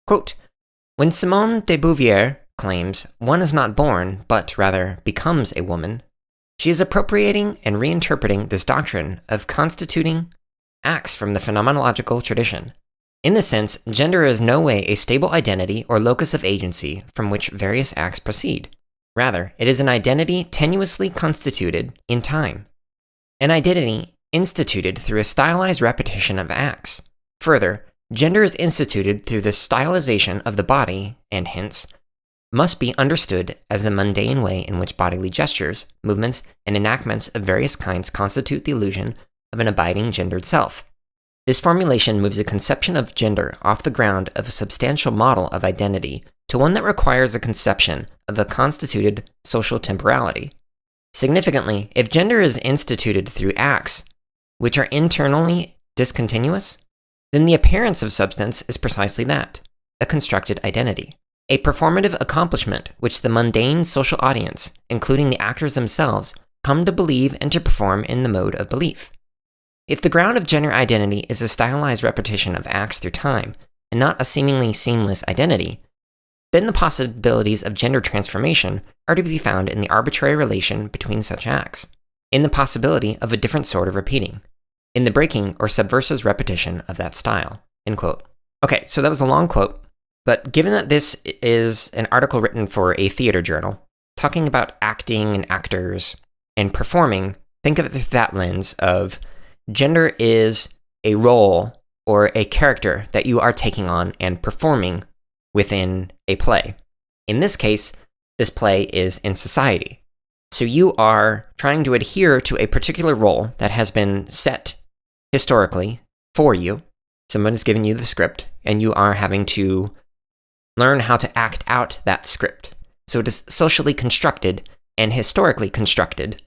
Quote, when Simone de Beauvoir claims one is not born, but rather becomes a woman, she is appropriating and reinterpreting this doctrine of constituting acts from the phenomenological tradition. In this sense, gender is no way a stable identity or locus of agency from which various acts proceed. Rather, it is an identity tenuously constituted in time, an identity instituted through a stylized repetition of acts. Further, gender is instituted through the stylization of the body, and hence, must be understood as the mundane way in which bodily gestures, movements, and enactments of various kinds constitute the illusion of an abiding gendered self. This formulation moves a conception of gender off the ground of a substantial model of identity to one that requires a conception of a constituted social temporality. Significantly, if gender is instituted through acts which are internally discontinuous, then the appearance of substance is precisely that, a constructed identity. A performative accomplishment which the mundane social audience, including the actors themselves, come to believe and to perform in the mode of belief. If the ground of gender identity is a stylized repetition of acts through time, and not a seemingly seamless identity, then the possibilities of gender transformation are to be found in the arbitrary relation between such acts, in the possibility of a different sort of repeating, in the breaking or subversive repetition of that style. End quote. Okay, so that was a long quote. But given that this is an article written for a theater journal, talking about acting and actors and performing, think of it through that lens of gender is a role or a character that you are taking on and performing within a play. In this case, this play is in society. So you are trying to adhere to a particular role that has been set historically for you. Someone is giving you the script, and you are having to learn how to act out that script. So it is socially constructed and historically constructed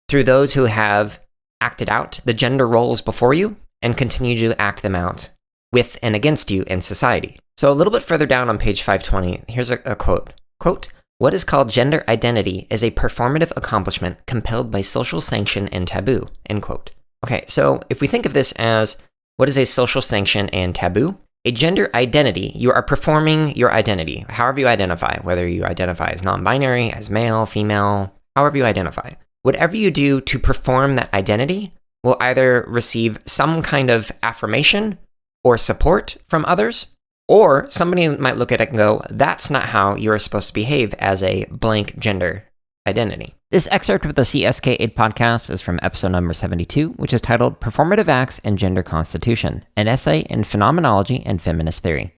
through those who have acted out the gender roles before you and continue to act them out with and against you in society. So a little bit further down on page 520, here's a quote. Quote, what is called gender identity is a performative accomplishment compelled by social sanction and taboo, end quote. Okay, so if we think of this as what is a social sanction and taboo? A gender identity, you are performing your identity, however you identify, whether you identify as non-binary, as male, female, however you identify. Whatever you do to perform that identity will either receive some kind of affirmation or support from others, or somebody might look at it and go, that's not how you're supposed to behave as a blank gender identity. This excerpt of the CSK8 podcast is from episode number 72, which is titled Performative Acts and Gender Constitution, an essay in phenomenology and feminist theory.